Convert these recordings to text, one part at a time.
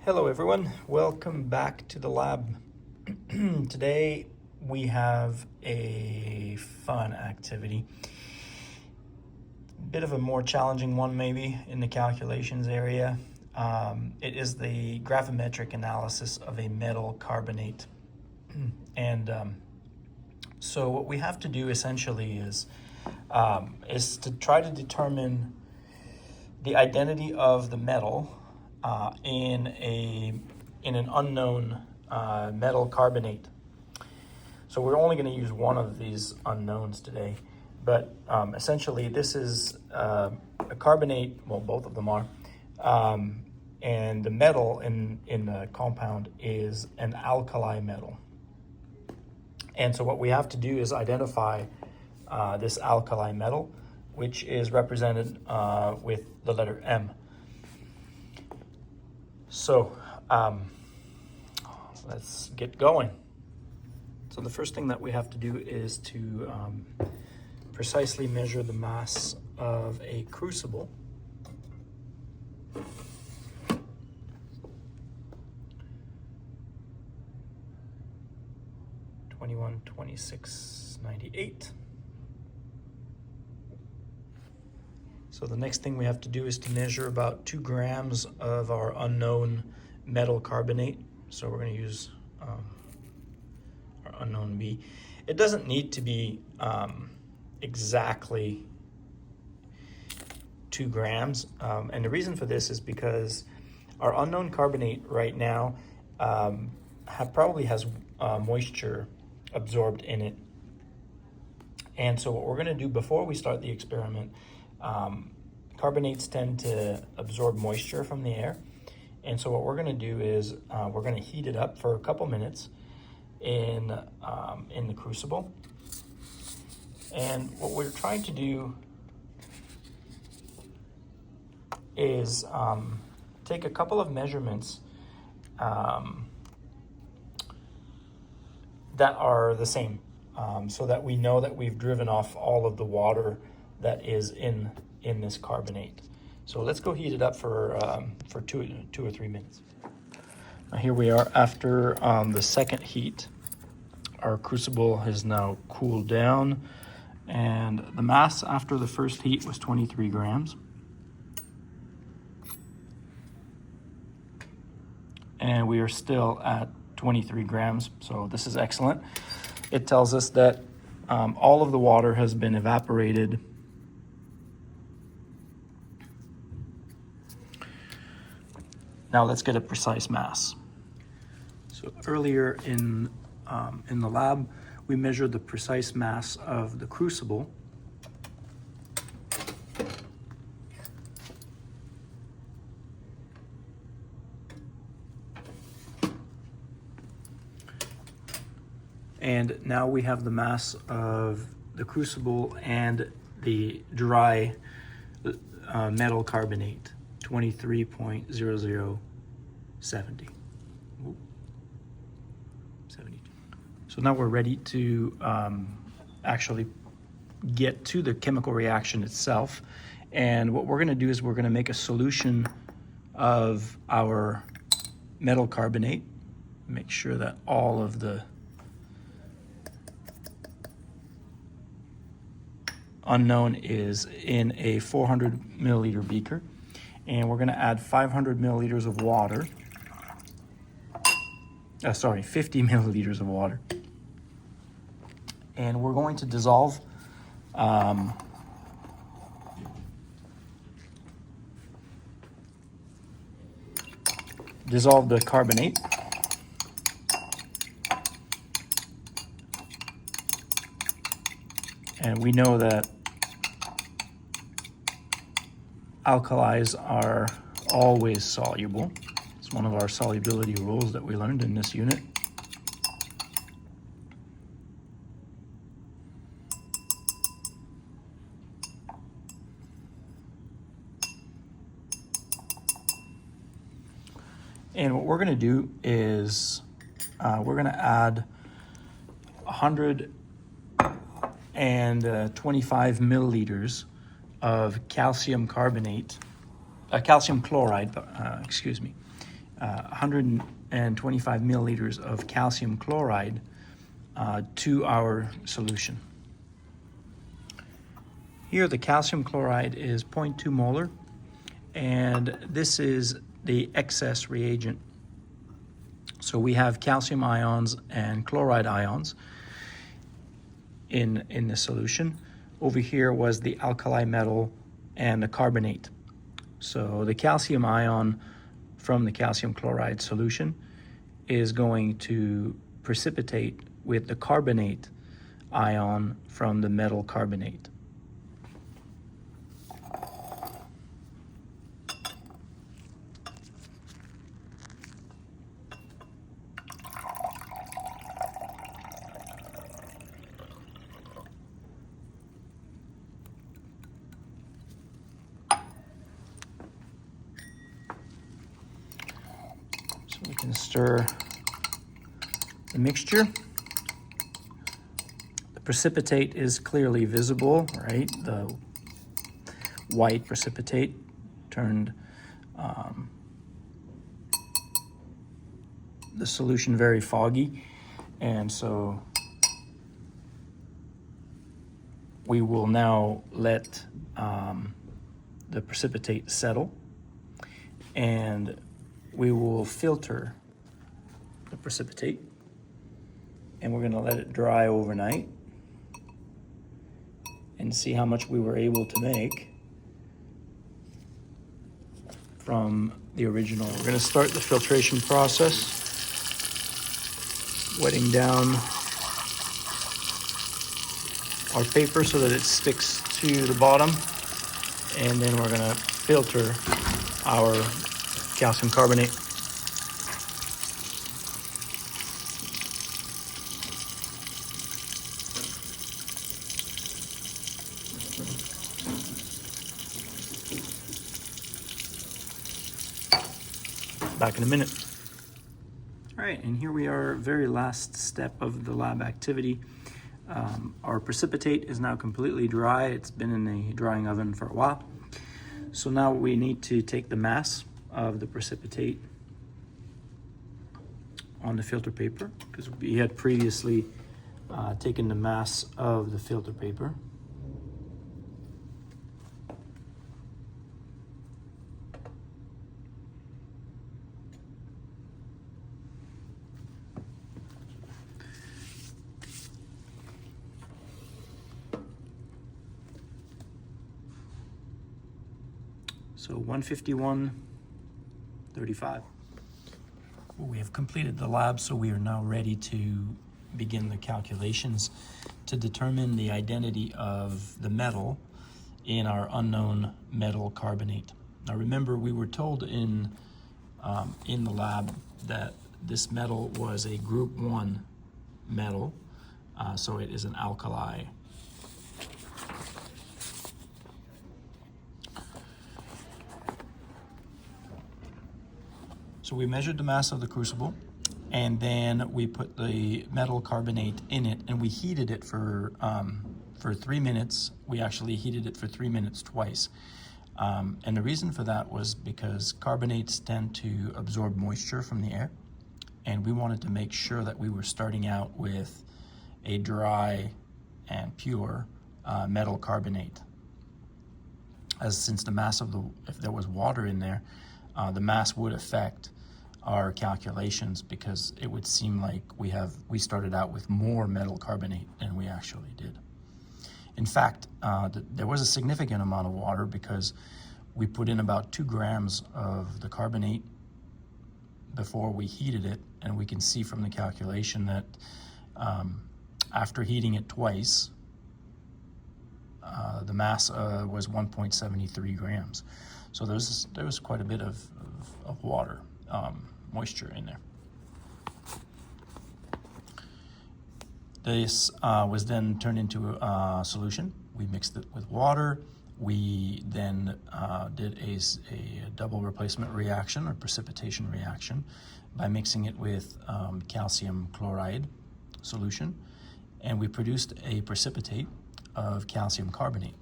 Hello everyone, welcome back to the lab. Today we have a fun activity. Bit of a more challenging one maybe in the calculations area. It is the gravimetric analysis of a metal carbonate. So what we have to do essentially is to try to determine the identity of the metal in an unknown metal carbonate. So we're only going to use one of these unknowns today, but essentially this is a carbonate. Well, both of them are, and the metal in the compound is an alkali metal. And so what we have to do is identify this alkali metal, which is represented with the letter M. So let's get going. So the first thing that we have to do is to precisely measure the mass of a crucible. $21.2698. So the next thing we have to do is to measure about 2 grams of our unknown metal carbonate. So we're going to use our unknown B. It doesn't need to be exactly 2 grams. And the reason for this is because our unknown carbonate right now probably has moisture absorbed in it. And so what we're going to do before we start the experiment, carbonates tend to absorb moisture from the air. And so what we're going to do is we're going to heat it up for a couple minutes in the crucible. And what we're trying to do is take a couple of measurements that are the same, so that we know that we've driven off all of the water that is in this carbonate. So let's go heat it up for 2 or 3 minutes. Now here we are after the second heat. Our crucible has now cooled down, and the mass after the first heat was 23 grams. And we are still at 23 grams, so this is excellent. It tells us that all of the water has been evaporated. Now let's get a precise mass. So earlier in the lab, we measured the precise mass of the crucible. And now we have the mass of the crucible and the dry metal carbonate, 23.0070. 72. So now we're ready to actually get to the chemical reaction itself. And what we're going to do is we're going to make a solution of our metal carbonate. Make sure that all of the unknown is in a 400 milliliter beaker, and we're going to add 500 milliliters of water. 50 milliliters of water, and we're going to dissolve the carbonate. And we know that alkalis are always soluble. It's one of our solubility rules that we learned in this unit. And what we're going to do is we're going to add 125 milliliters of calcium carbonate, calcium chloride, 125 milliliters of calcium chloride to our solution. Here the calcium chloride is 0.2 molar, and this is the excess reagent. So we have calcium ions and chloride ions in the solution. Over here was the alkali metal and the carbonate. So the calcium ion from the calcium chloride solution is going to precipitate with the carbonate ion from the metal carbonate. We can stir the mixture. The precipitate is clearly visible, right? The white precipitate turned the solution very foggy, and so we will now let the precipitate settle, and we will filter the precipitate, and we're going to let it dry overnight and see how much we were able to make from the original. We're going to start the filtration process, wetting down our paper so that it sticks to the bottom, and then we're going to filter our calcium carbonate. Back in a minute. All right, and here we are, very last step of the lab activity. Our precipitate is now completely dry. It's been in the drying oven for a while. So now we need to take the mass of the precipitate on the filter paper, because we had previously taken the mass of the filter paper. So 151.35. Well, we have completed the lab, so we are now ready to begin the calculations to determine the identity of the metal in our unknown metal carbonate. Now remember, we were told in the lab that this metal was a group 1 metal, so it is an alkali. So we measured the mass of the crucible, and then we put the metal carbonate in it, and we heated it for 3 minutes. We actually heated it for 3 minutes twice. And the reason for that was because carbonates tend to absorb moisture from the air, and we wanted to make sure that we were starting out with a dry and pure metal carbonate. Since the mass of if there was water in there, the mass would affect our calculations, because it would seem like we started out with more metal carbonate than we actually did. In fact, there was a significant amount of water, because we put in about 2 grams of the carbonate before we heated it, and we can see from the calculation that after heating it twice, the mass was 1.73 grams. So there was quite a bit of water, moisture in there. This was then turned into a solution. We mixed it with water. We then did a double replacement reaction, or precipitation reaction, by mixing it with calcium chloride solution, and we produced a precipitate of calcium carbonate.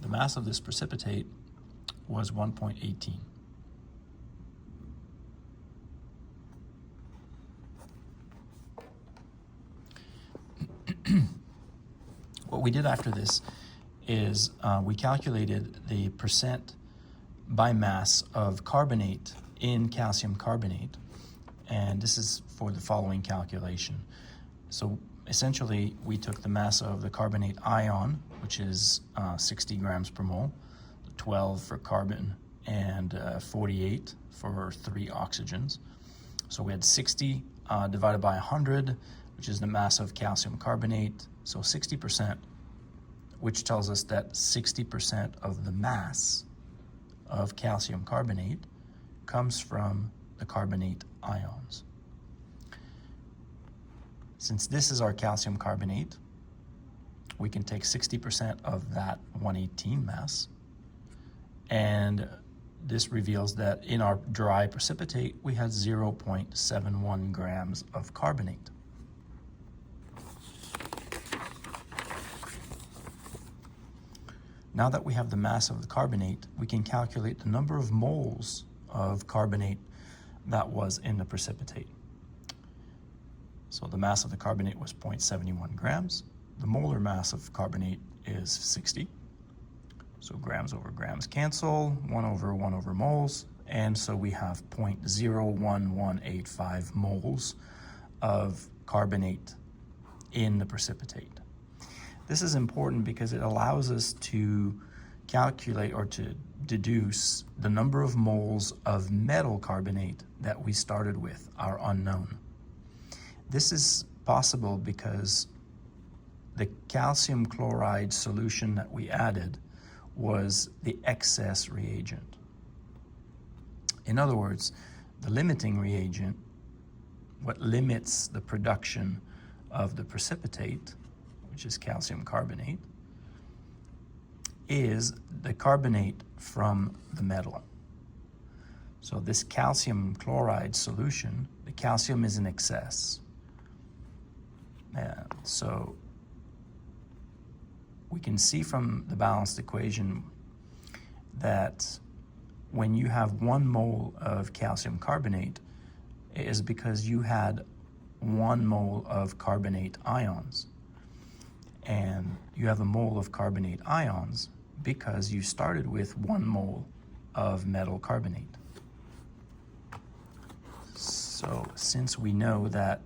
The mass of this precipitate was 1.18. we did after this is we calculated the percent by mass of carbonate in calcium carbonate, and this is for the following calculation. So essentially, we took the mass of the carbonate ion, which is 60 grams per mole, 12 for carbon, and 48 for 3 oxygens. So we had 60 divided by 100, which is the mass of calcium carbonate, so 60%, which tells us that 60% of the mass of calcium carbonate comes from the carbonate ions. Since this is our calcium carbonate, we can take 60% of that 118 mass, and this reveals that in our dry precipitate, we had 0.71 grams of carbonate. Now that we have the mass of the carbonate, we can calculate the number of moles of carbonate that was in the precipitate. So the mass of the carbonate was 0.71 grams. The molar mass of carbonate is 60. So grams over grams cancel, 1 over moles, and so we have 0.01185 moles of carbonate in the precipitate. This is important because it allows us to calculate or to deduce the number of moles of metal carbonate that we started with, our unknown. This is possible because the calcium chloride solution that we added was the excess reagent. In other words, the limiting reagent, what limits the production of the precipitate, which is calcium carbonate, is the carbonate from the metal. So this calcium chloride solution, the calcium is in excess. So we can see from the balanced equation that when you have 1 mole of calcium carbonate, it is because you had 1 mole of carbonate ions. And you have a mole of carbonate ions because you started with 1 mole of metal carbonate. So since we know that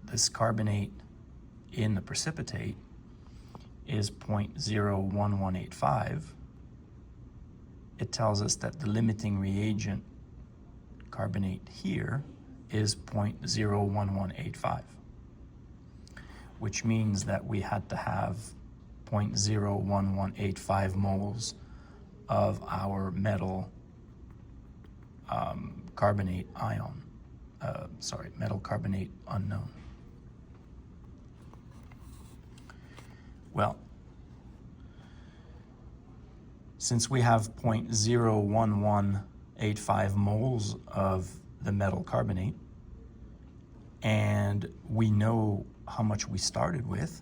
this carbonate in the precipitate is 0.01185, it tells us that the limiting reagent carbonate here is 0.01185. which means that we had to have 0.01185 moles of our metal carbonate ion, metal carbonate unknown. Well, since we have 0.01185 moles of the metal carbonate, and we know how much we started with,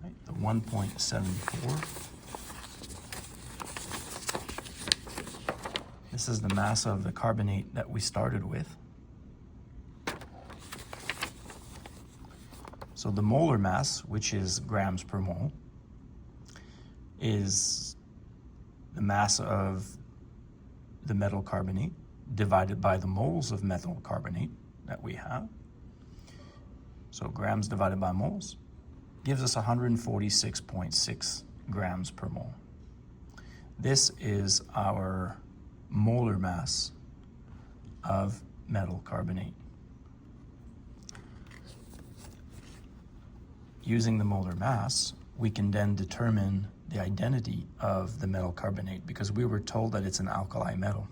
right? The 1.74. This is the mass of the carbonate that we started with. So the molar mass, which is grams per mole, is the mass of the metal carbonate divided by the moles of metal carbonate that we have. So grams divided by moles gives us 146.6 grams per mole. This is our molar mass of metal carbonate. Using the molar mass, we can then determine the identity of the metal carbonate because we were told that it's an alkali metal.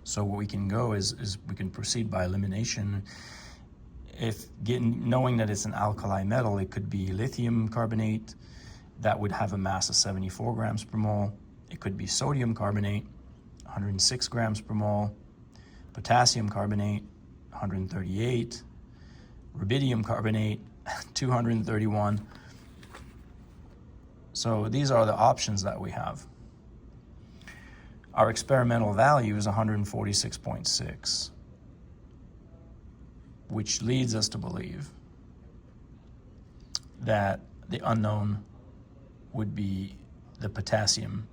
So what we can go is we can proceed by elimination. Knowing that it's an alkali metal, it could be lithium carbonate that would have a mass of 74 grams per mole. It could be sodium carbonate, 106 grams per mole, potassium carbonate, 138, rubidium carbonate, 231. So these are the options that we have. Our experimental value is 146, which leads us to believe that the unknown would be the potassium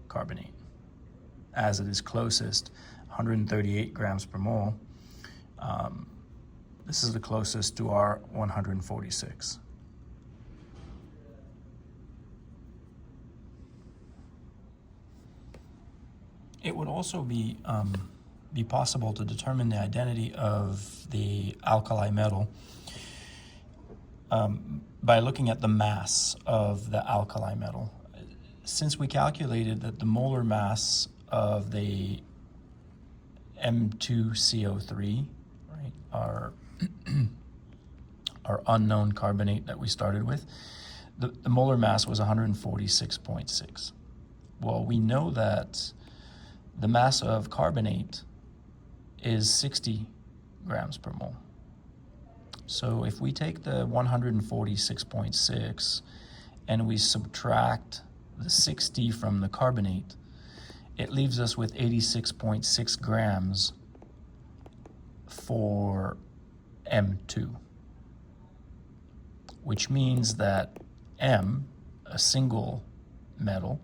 carbonate, as it is closest, 138 grams per mole. This is the closest to our 146. It would also be possible to determine the identity of the alkali metal by looking at the mass of the alkali metal. Since we calculated that the molar mass of the M2CO3, right, our unknown carbonate that we started with, the molar mass was 146.6. Well, we know that the mass of carbonate is 60 grams per mole. So if we take the 146.6 and we subtract the 60 from the carbonate, it leaves us with 86.6 grams for M2, which means that M, a single metal,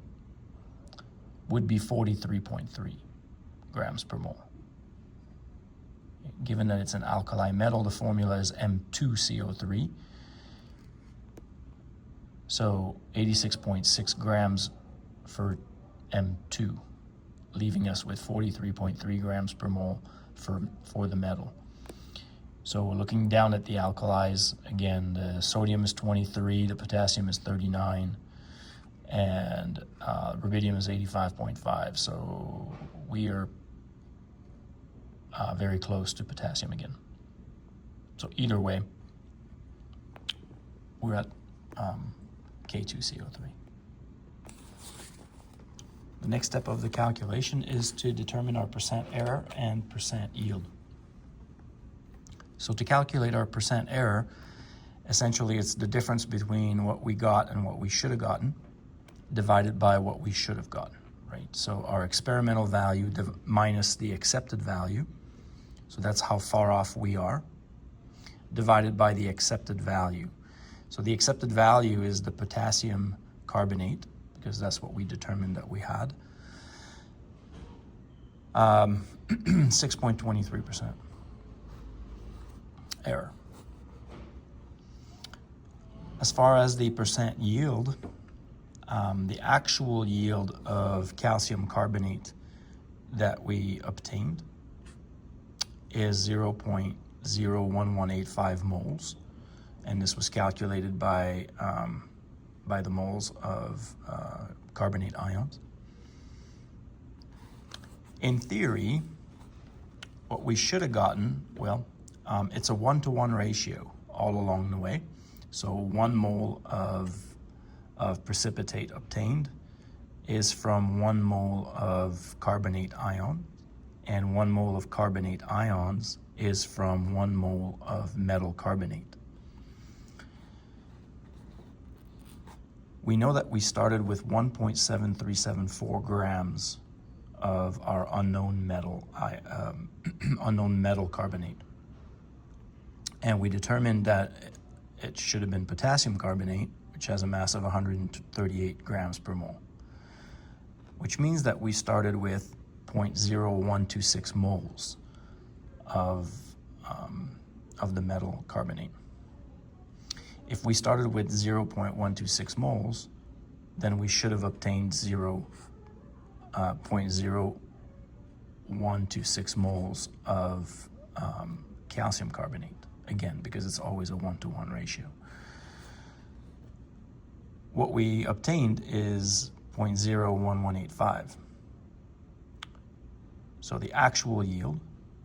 would be 43.3 grams per mole. Given that it's an alkali metal, the formula is M2CO3. So 86.6 grams for M2, leaving us with 43.3 grams per mole for the metal. So we're looking down at the alkalis. Again, the sodium is 23, the potassium is 39, and rubidium is 85.5. So we are very close to potassium again. So either way, we're at K2CO3. The next step of the calculation is to determine our percent error and percent yield. So to calculate our percent error, essentially it's the difference between what we got and what we should have gotten divided by what we should have gotten, right? So our experimental value minus the accepted value, so that's how far off we are, divided by the accepted value. So the accepted value is the potassium carbonate, because that's what we determined that we had. 6.23% error. As far as the percent yield, the actual yield of calcium carbonate that we obtained is 0.01185 moles, and this was calculated by the moles of carbonate ions. In theory, what we should have gotten, well, it's a 1-to-1 ratio all along the way. So 1 mole of precipitate obtained is from 1 mole of carbonate ion, and 1 mole of carbonate ions is from 1 mole of metal carbonate. We know that we started with 1.7374 grams of our unknown metal carbonate, and we determined that it should have been potassium carbonate, which has a mass of 138 grams per mole, which means that we started with 0.0126 moles of the metal carbonate. If we started with 0.126 moles, then we should have obtained 0.0126 moles of calcium carbonate, again, because it's always a 1-to-1 ratio. What we obtained is 0.01185. So the actual yield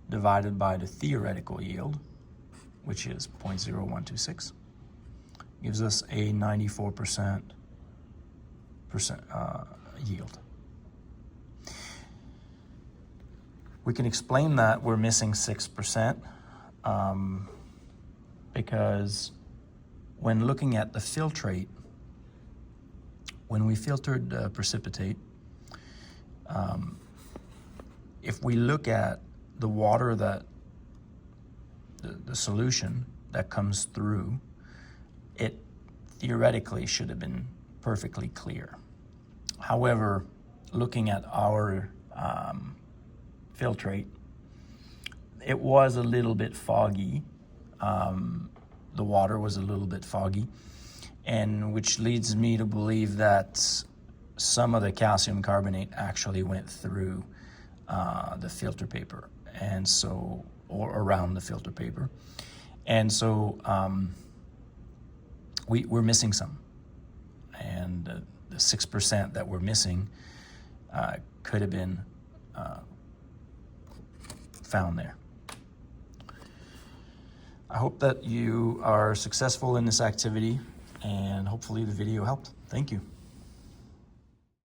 divided by the theoretical yield, which is 0.0126, gives us a 94% yield. We can explain that we're missing 6% because when looking at the filtrate, when we filtered precipitate, if we look at the water that the solution that comes through, theoretically should have been perfectly clear. However, looking at our filtrate, it was a little bit foggy. The water was a little bit foggy, and which leads me to believe that some of the calcium carbonate actually went through the filter paper, and so, or around the filter paper. And so we're missing some. And the 6% that we're missing could have been found there. I hope that you are successful in this activity, and hopefully the video helped. Thank you.